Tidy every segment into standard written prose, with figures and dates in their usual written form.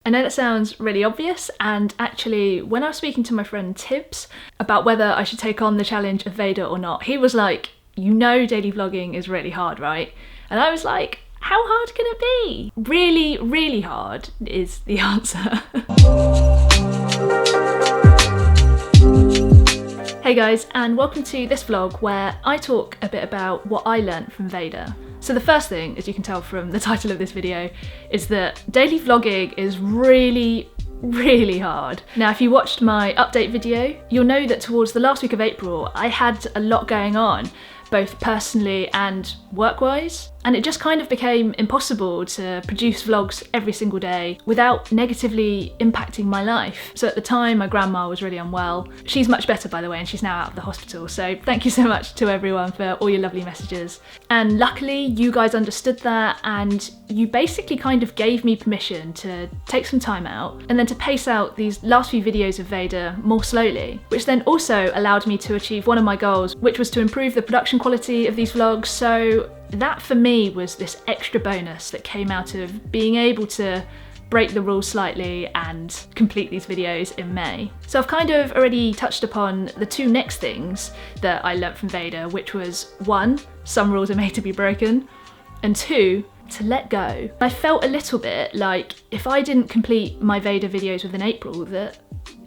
I know that sounds really obvious, and actually when I was speaking to my friend Tibbs about whether I should take on the challenge of VEDA or not, he was like, you know daily vlogging is really hard, right? And I was like, how hard can it be? Really, really hard is the answer. Hey guys, and welcome to this vlog where I talk a bit about what I learnt from VEDA. So the first thing, as you can tell from the title of this video, is that daily vlogging is really hard. Now, if you watched my update video, you'll know that towards the last week of April, I had a lot going on, both personally and work-wise, and it just kind of became impossible to produce vlogs every single day without negatively impacting my life. So at the time, my grandma was really unwell. She's much better, by the way, and she's now out of the hospital, so thank you so much to everyone for all your lovely messages. And luckily, you guys understood that, and you basically kind of gave me permission to take some time out and then to pace out these last few videos of VEDA more slowly, which then also allowed me to achieve one of my goals, which was to improve the production quality of these vlogs. So that for me was this extra bonus that came out of being able to break the rules slightly and complete these videos in May. So I've kind of already touched upon the two next things that I learnt from VEDA, which was one, some rules are made to be broken, and two, to let go. I felt a little bit like if I didn't complete my VEDA videos within April, that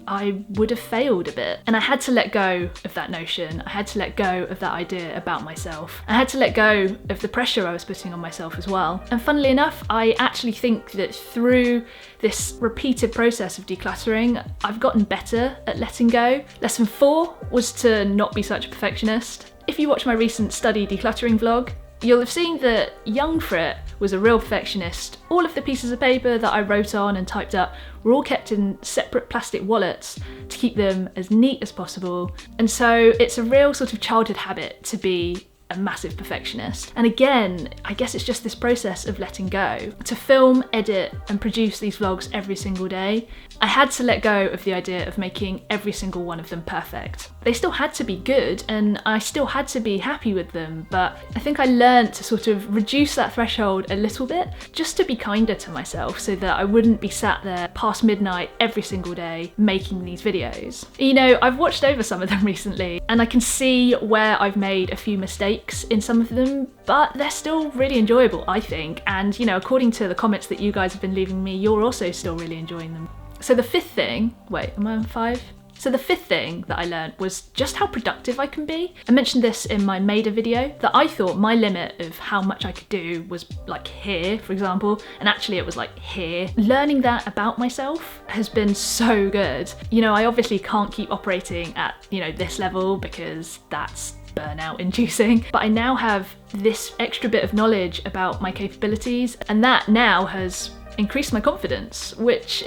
I would have failed a bit. And I had to let go of that notion. I had to let go of that idea about myself. I had to let go of the pressure I was putting on myself as well. And funnily enough, I actually think that through this repeated process of decluttering, I've gotten better at letting go. Lesson 4 was to not be such a perfectionist. If you watch my recent study decluttering vlog, you'll have seen that young Frit was a real perfectionist. All of the pieces of paper that I wrote on and typed up were all kept in separate plastic wallets to keep them as neat as possible. And so it's a real sort of childhood habit to be a massive perfectionist. And again, I guess it's just this process of letting go. To film, edit, and produce these vlogs every single day, I had to let go of the idea of making every single one of them perfect. They still had to be good, and I still had to be happy with them, but I think I learned to sort of reduce that threshold a little bit, just to be kinder to myself, so that I wouldn't be sat there past midnight every single day making these videos. You know, I've watched over some of them recently, and I can see where I've made a few mistakes in some of them, but they're still really enjoyable, I think. And you know, according to the comments that you guys have been leaving me, you're also still really enjoying them. So the fifth thing, wait, am I on 5? So the fifth thing that I learned was just how productive I can be. I mentioned this in my VEDA video, that I thought my limit of how much I could do was like here, for example, and actually it was like here. Learning that about myself has been so good. You know, I obviously can't keep operating at, you know, this level because that's burnout inducing, but I now have this extra bit of knowledge about my capabilities, and that now has increased my confidence, which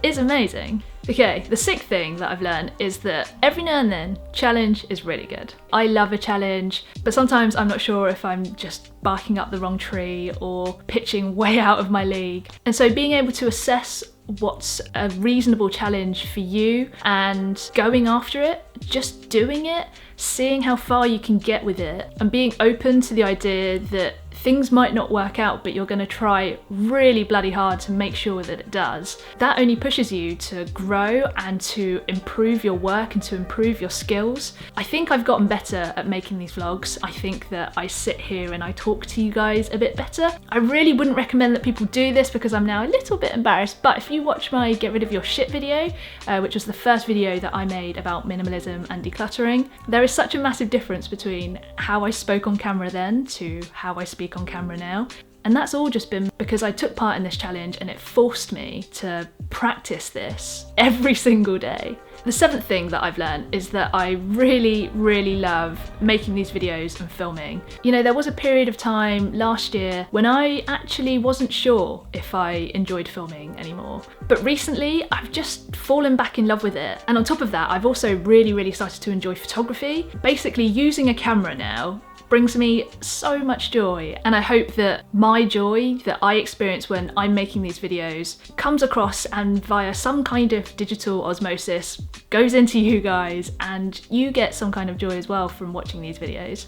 is amazing. Okay, the sixth thing that I've learned is that every now and then, challenge is really good. I love a challenge, but sometimes I'm not sure if I'm just barking up the wrong tree or pitching way out of my league. And so being able to assess what's a reasonable challenge for you and going after it, just doing it, seeing how far you can get with it, and being open to the idea that things might not work out, but you're going to try really bloody hard to make sure that it does. That only pushes you to grow and to improve your work and to improve your skills. I think I've gotten better at making these vlogs. I think that I sit here and I talk to you guys a bit better. I really wouldn't recommend that people do this because I'm now a little bit embarrassed, but if you watch my Get Rid of Your Shit video, which was the first video that I made about minimalism and decluttering, there is such a massive difference between how I spoke on camera then to how I speak on camera now. And that's all just been because I took part in this challenge and it forced me to practice this every single day. The seventh thing that I've learned is that I really love making these videos and filming. You know, there was a period of time last year when I actually wasn't sure if I enjoyed filming anymore. But recently I've just fallen back in love with it. And on top of that, I've also really started to enjoy photography. Basically using a camera now brings me so much joy, and I hope that my joy that I experience when I'm making these videos comes across and via some kind of digital osmosis goes into you guys, and you get some kind of joy as well from watching these videos.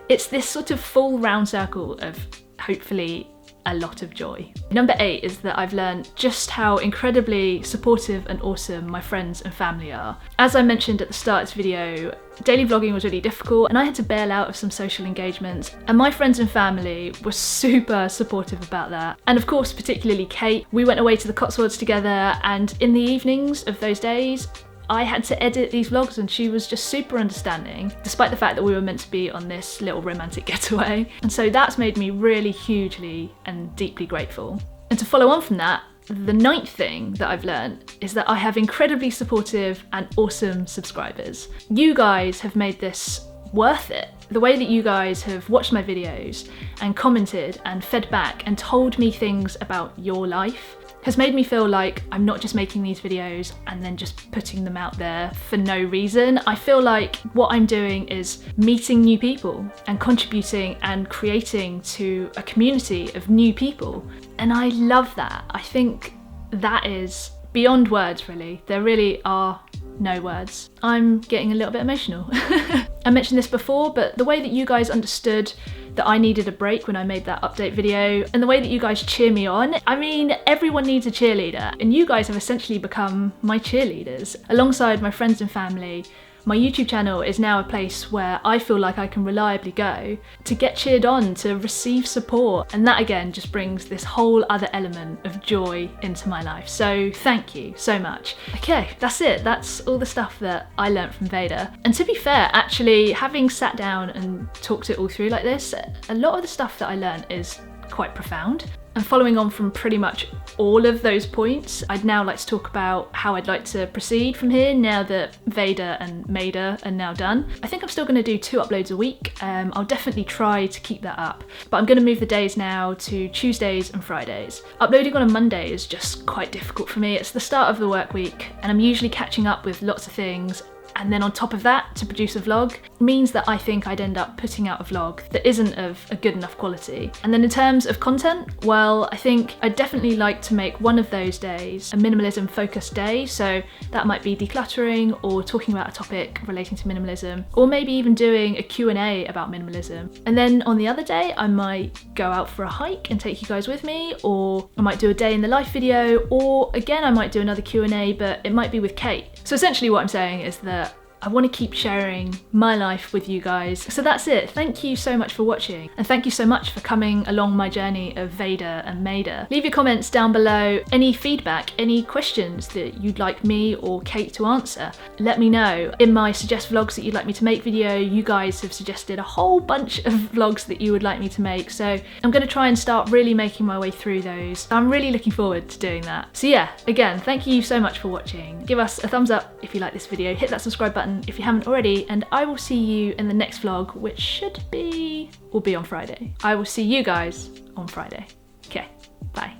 It's this sort of full round circle of hopefully a lot of joy. Number 8 is that I've learned just how incredibly supportive and awesome my friends and family are. As I mentioned at the start of this video, daily vlogging was really difficult and I had to bail out of some social engagements, and my friends and family were super supportive about that. And of course, particularly Kate. We went away to the Cotswolds together, and in the evenings of those days, I had to edit these vlogs and she was just super understanding, despite the fact that we were meant to be on this little romantic getaway. And so that's made me really hugely and deeply grateful. And to follow on from that, the 9th thing that I've learned is that I have incredibly supportive and awesome subscribers. You guys have made this worth it. The way that you guys have watched my videos and commented and fed back and told me things about your life has made me feel like I'm not just making these videos and then just putting them out there for no reason. I feel like what I'm doing is meeting new people and contributing and creating to a community of new people. And I love that. I think that is beyond words, really. There really are no words. I'm getting a little bit emotional. I mentioned this before, but the way that you guys understood that I needed a break when I made that update video, and the way that you guys cheer me on. I mean, everyone needs a cheerleader, and you guys have essentially become my cheerleaders. Alongside my friends and family, my YouTube channel is now a place where I feel like I can reliably go to get cheered on, to receive support, and that again just brings this whole other element of joy into my life. So thank you so much. Okay, that's it. That's all the stuff that I learned from VEDA. And to be fair, actually, having sat down and talked it all through like this, a lot of the stuff that I learned is quite profound. And following on from pretty much all of those points, I'd now like to talk about how I'd like to proceed from here now that VEDA and MEDA are now done. I think I'm still going to do 2 uploads a week. I'll definitely try to keep that up, but I'm going to move the days now to Tuesdays and Fridays. Uploading on a Monday is just quite difficult for me. It's the start of the work week and I'm usually catching up with lots of things. And then on top of that, to produce a vlog means that I think I'd end up putting out a vlog that isn't of a good enough quality. And then in terms of content, well, I think I'd definitely like to make one of those days a minimalism focused day. So that might be decluttering or talking about a topic relating to minimalism, or maybe even doing a Q&A about minimalism. And then on the other day, I might go out for a hike and take you guys with me, or I might do a day in the life video, or again, I might do another Q&A, but it might be with Kate. So essentially what I'm saying is that I want to keep sharing my life with you guys. So that's it. Thank you so much for watching, and thank you so much for coming along my journey of VEDA and MEDA. Leave your comments down below, any feedback, any questions that you'd like me or Kate to answer. Let me know. In my suggest vlogs that you'd like me to make video, you guys have suggested a whole bunch of vlogs that you would like me to make, so I'm going to try and start really making my way through those. I'm really looking forward to doing that. So yeah, again, thank you so much for watching. Give us a thumbs up if you like this video, hit that subscribe button if you haven't already, and I will see you in the next vlog, which will be on Friday. I will see you guys on Friday. Okay, bye.